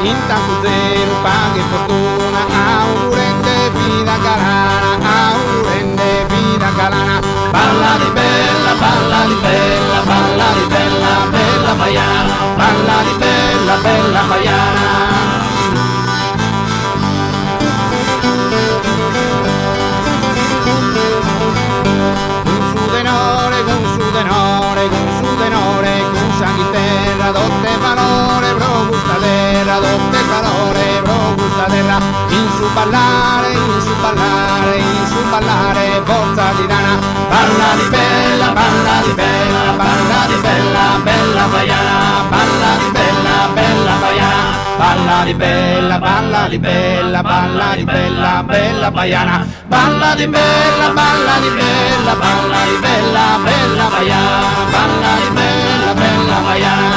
Intanto zero paghi fortuna, augurende vida galana, augurende vida galana. Balla di bella, balla di bella, balla di bella, bella baiana, balla di bella, bella baiana. Con sanguiterra, dotte valore, bro gusta terra, dotte valore, bro gusta terra. In su ballare, in su ballare, in su ballare, forza di dana. Balla di bella, balla di bella, balla di bella, bella baiana, balla di bella, bella baiana. Balla di bella, balla di bella, balla di bella, bella baiana. Balla di bella, balla di bella, balla di bella, bella baiana. Balla di bella, bella baiana.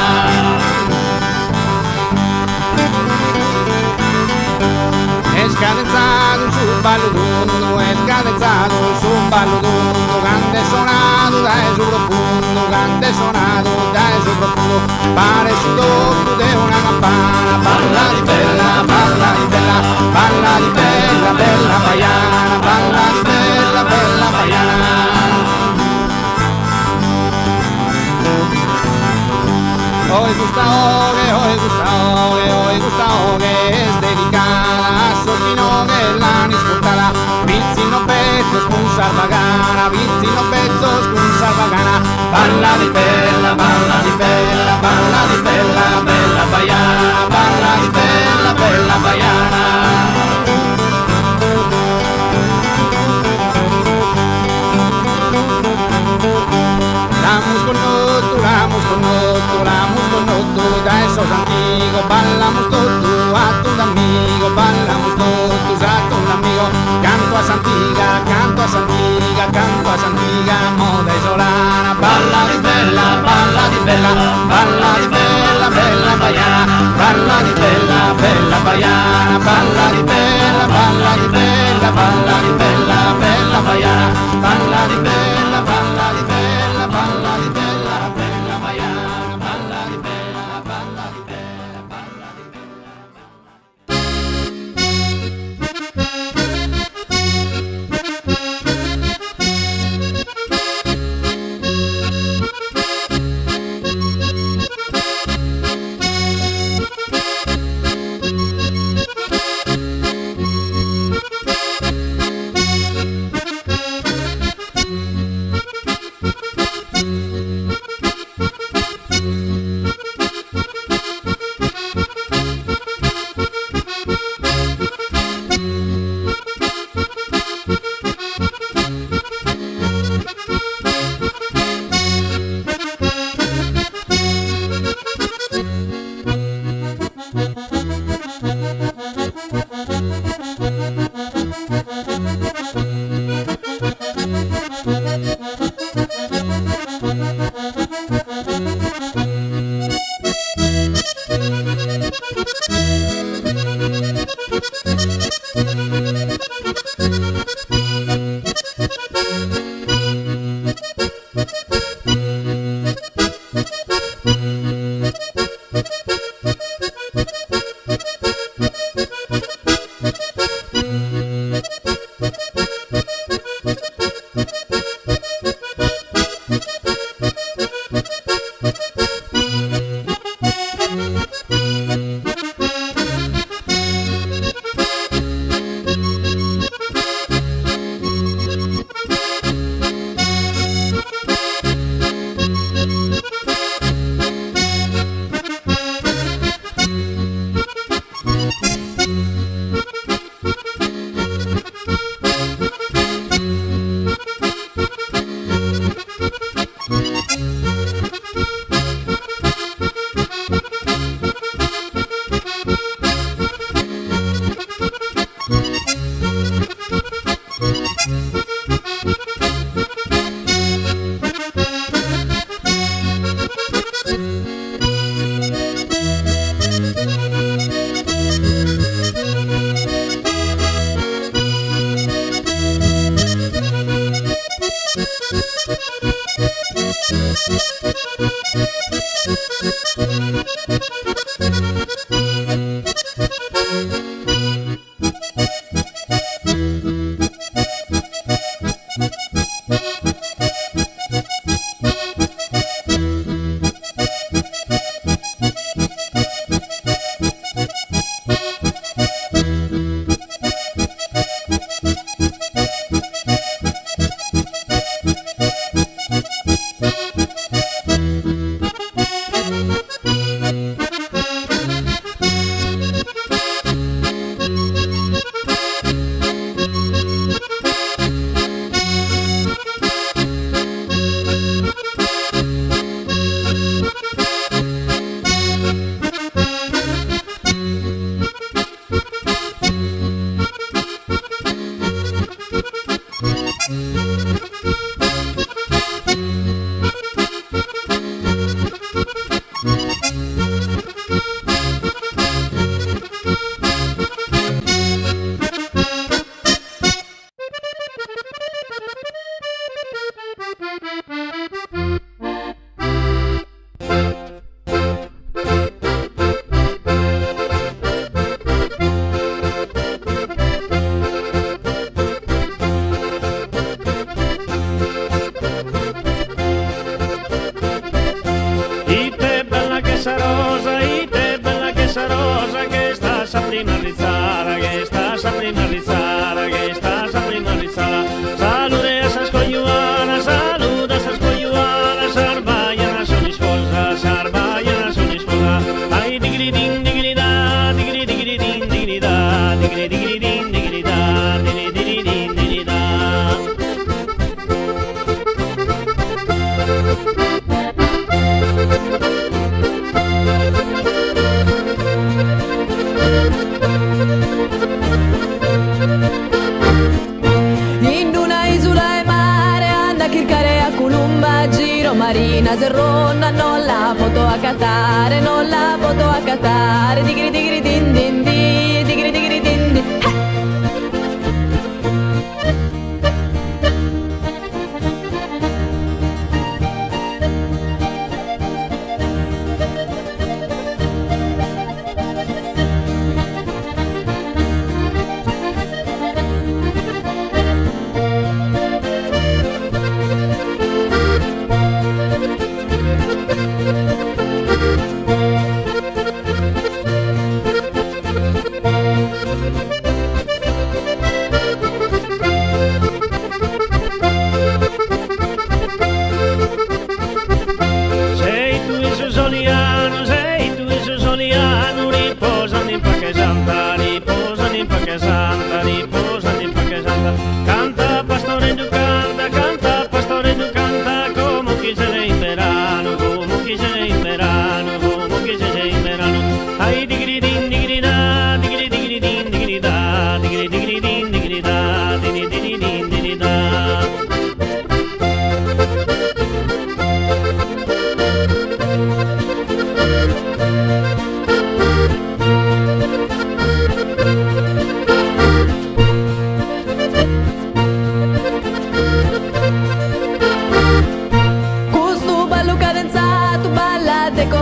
È scadenzato sul ballo d'uno, è scadenzato sul ballo d'uno. Grande suonato dai su profondo, grande suonato dai su profondo. Pare su tocco di una campana. Balla di bella, balla di bella, balla di bella, bella baiana. Balla di bella, bella baiana. Hoy gusta oge, es dedicada a Sofino che l'hanno ascoltata. Vizzino pezzos con sarvagana, vizzino pezzos con sarvagana. Balla di bella, balla di bella, balla di bella, bella baiana. Balla di bella, bella baiana. Lamos con noto, da esos amigos, ballamos todo a tu amigo, ballamos todos a tu amigo. Canto a Santiga, canto a Santiga, canto a Santiga, moda isolana. Balla di bella, balla di bella, balla di bella, bella baiana. Balla di bella, bella baiana. Balla di bella, balla di bella, balla di bella, bella baiana. Balla di bella, balla di bella, balla di bella, bella baiana. Balla di bella, balla di bella, balla di bella. Marina Serronna non la potrò accattare, non la potrò accattare. Digri digri din din di, digri digri din di.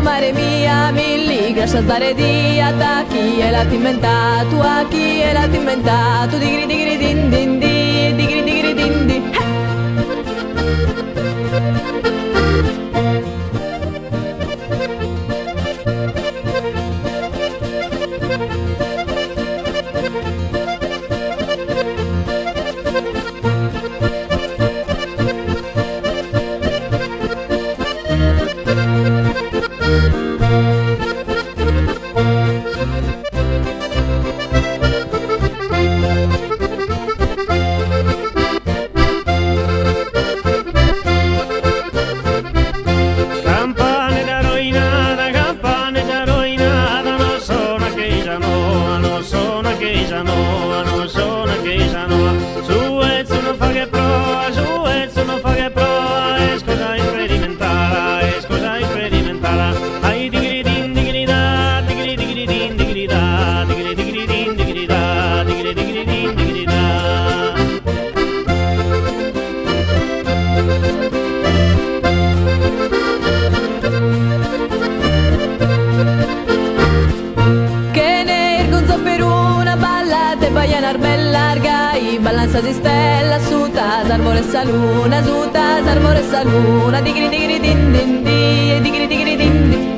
Mare mia, milli, grazie stare di a chi è l'ha inventato, a chi è l'ha inventato, digri digri din din di, digri digri din di. te baianar bella argai, ballanza si stella, su tas arbore sa luna, su tas arbore sa luna, digri digri din din di, digri digri din din.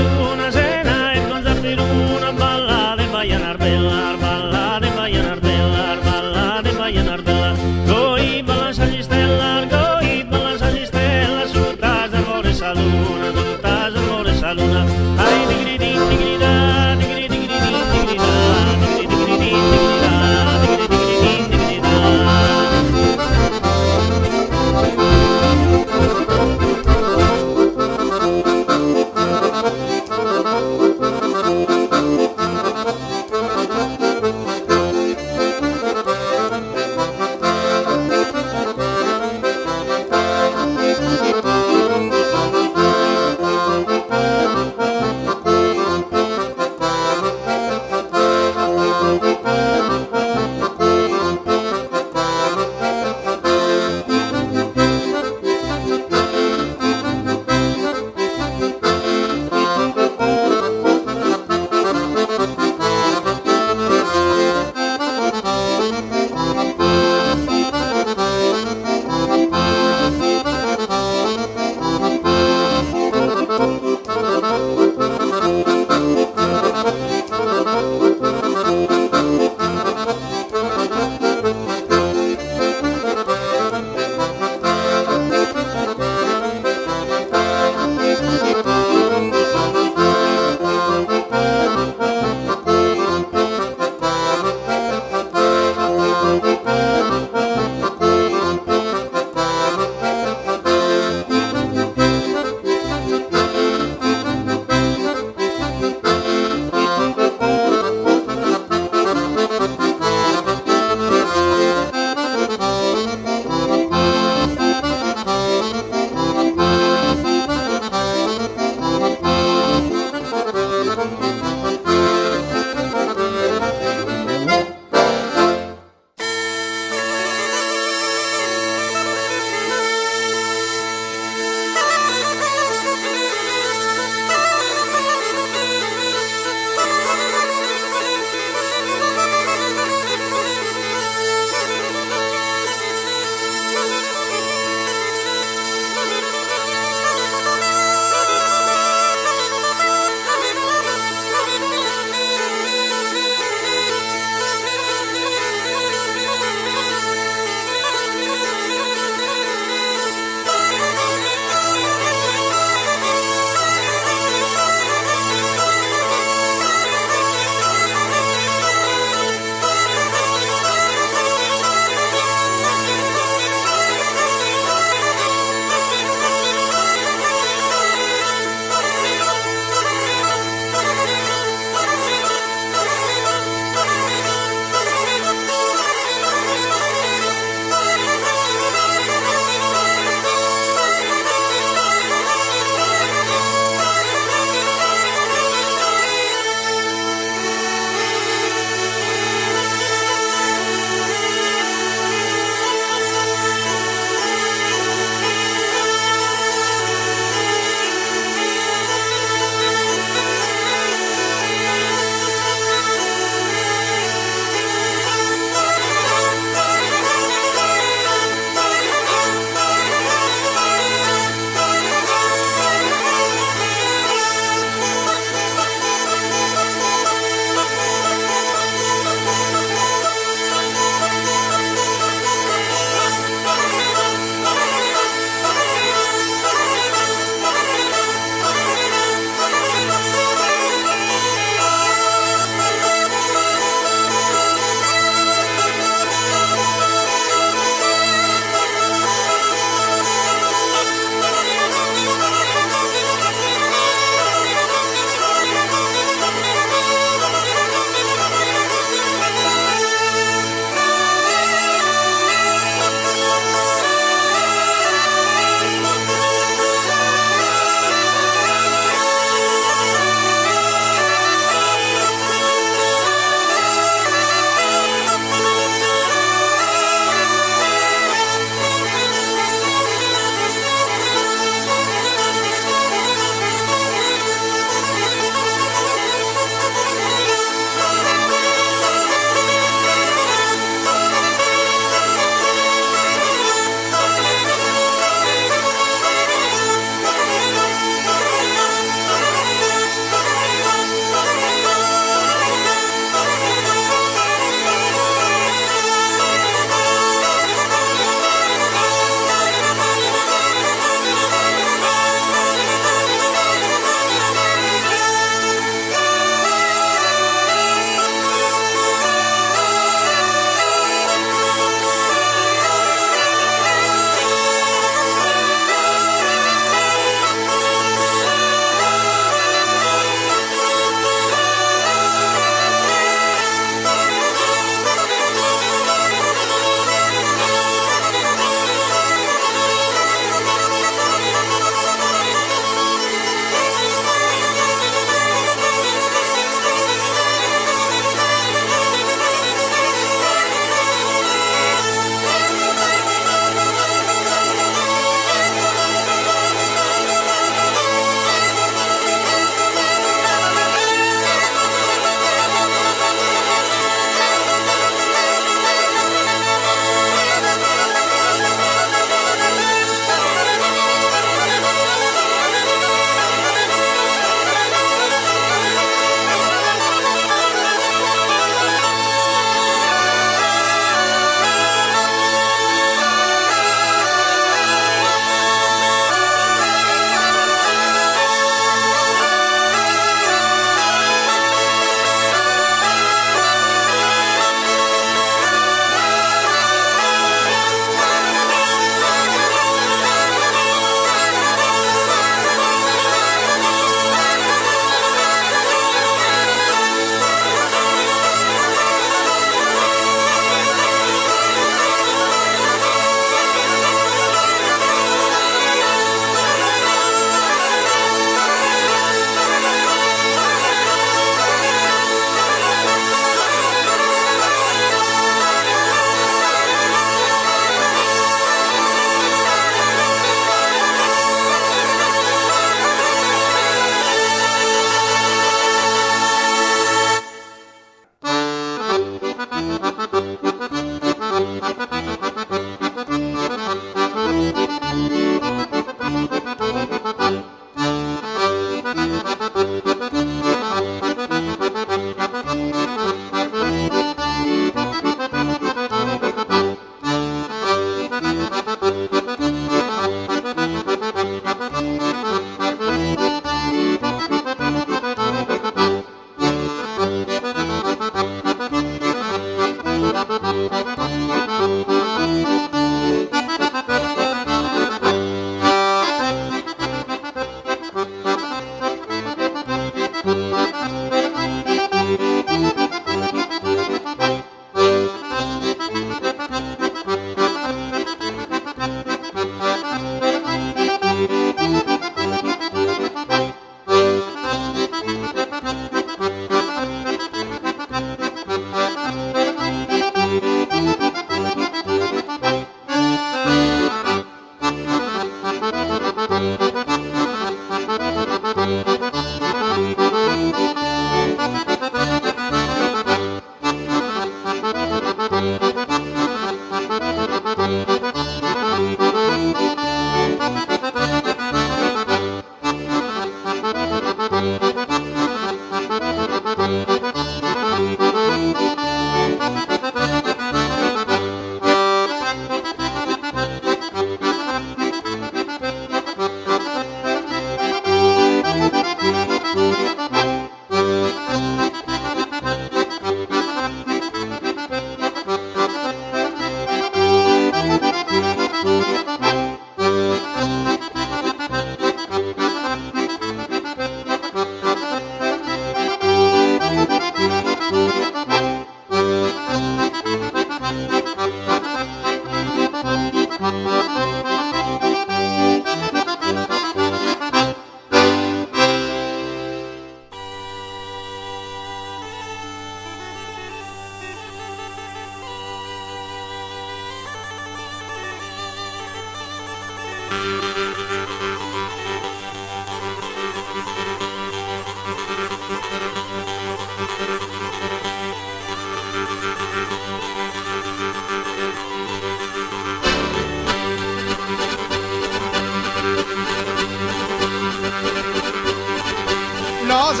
Los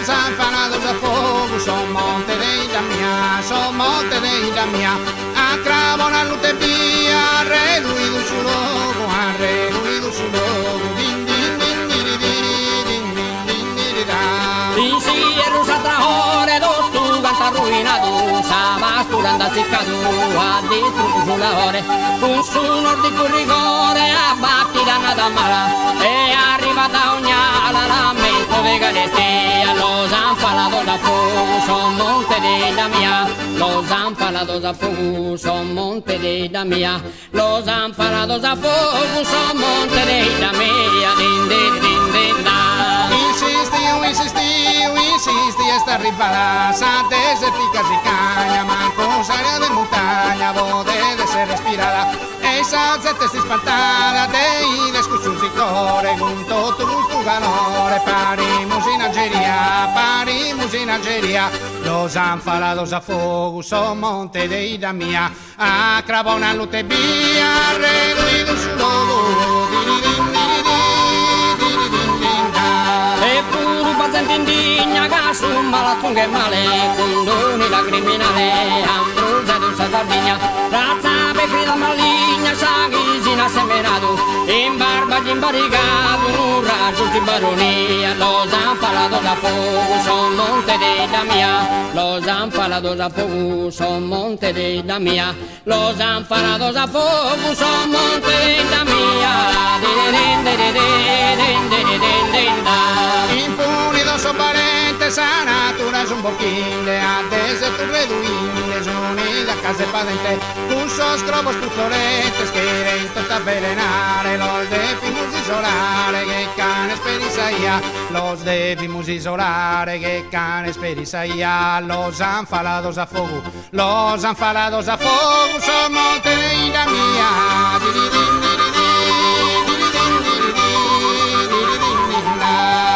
afanados a fogo, son monte de Idamia, son monte de Idamia. A cravona lute via, arreduido su logo, din din din din din din din da. Isi erusata ore dottu canta ruinadu, sama sturanda ciccadu, a distrutto sulla ore, un su nordico rigore, a batti dannata mala, e arriva da ogni ala, lamento veganestia, lo zanfalados a fuoco, son monte de Idamia, lo zanfalados a fuoco, son monte de Idamia, lo zanfalados a fuoco, son monte de Idamia, din din din din da. Insisti, esta rifada, desértica y caña, marcos área de montaña, bode de ser respirada, esa zetes espantada, de discussus y core, junto tu gusto galore, parimos in Algeria, los anfalados a fuego, son monte de Idamia, a cravona lute via, reduido su logo, Indigna casu malatunga e male, condoni la criminale, Ambrosia d'Usa Sardegna, razza pecrida maligna, saghisina seminato, in barba imbaricato, un raggio di baronia, lo zanfalato da fuoco, son monte de Idamia, lo zanfalato da fuoco, son monte de Idamia, lo zanfalato da fuoco, son monte de Idamia, impunidos son parientes, a naturas un poquín de antes de tus reduines, unidas casi pa' dente, cursos crobos puzoletes, que intenta envenenar, los debimos isolare, che canes per Isaia, los debimos isolare, che canes per Isaia, los anfalados a fuego, son monte de Idamia,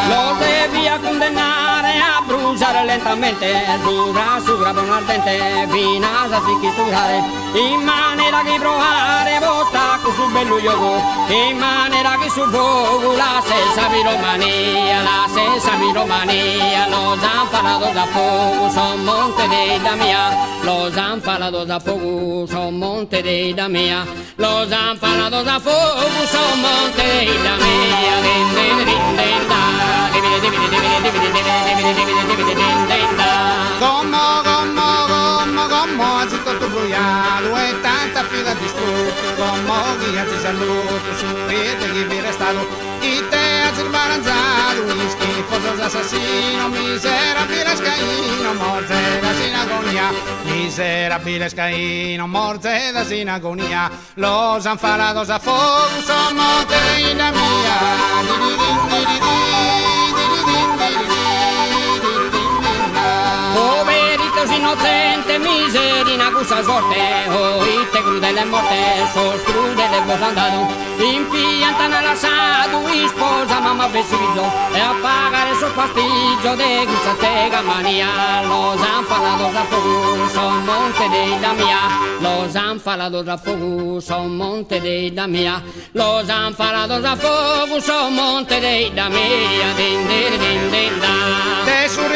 lo debía condenare a bruciare lentamente immediatamente su grabone ardente fino a sicchiturare, in maniera che provare volta con su bello gioco, in maniera che sul fuoco la stessa piromania, lo zanfarato da fuoco son monte della mia, lo zanfarato da fuoco son monte della mia, lo zanfarato da fuoco son monte della mia. Gommo, anzi tutto bruiato e tanta fila distrutto, gommo che anzi saluto, su rete che vi è restato, i te anzi sbalanzato, gli schifoso assassino, miserabile scaino, morte da sinagonia, miserabile scaino, morte da sinagonia, lo zanfarato sa fuoco, son morte in Poverito innocente, miserina questa sorte, ite crudele morte, sos crudele vos andato, impianta nella sadu, sposa mamma vestito, e a pagare sul pasticcio de questa tega mania, lo zanfarato da fuoco, son monte della mia, lo zanfarato da fuoco, son monte della mia, lo zanfarato da fuoco, son monte della mia, din din din din da. Adesso un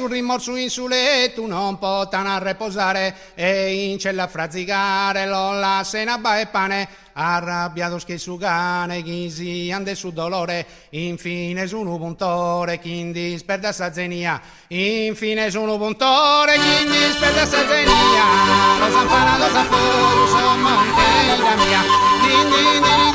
rimorso insuleto, non potano riposare e in cella a frazzicare, la senaba e pane, arrabbiato che su cane, chi si ande su dolore, infine su un puntore, chi disperda sa zenia, infine su un puntore, chi disperda sa zenia, lo zanfarato sa fuoco, son monte la mia, din din din.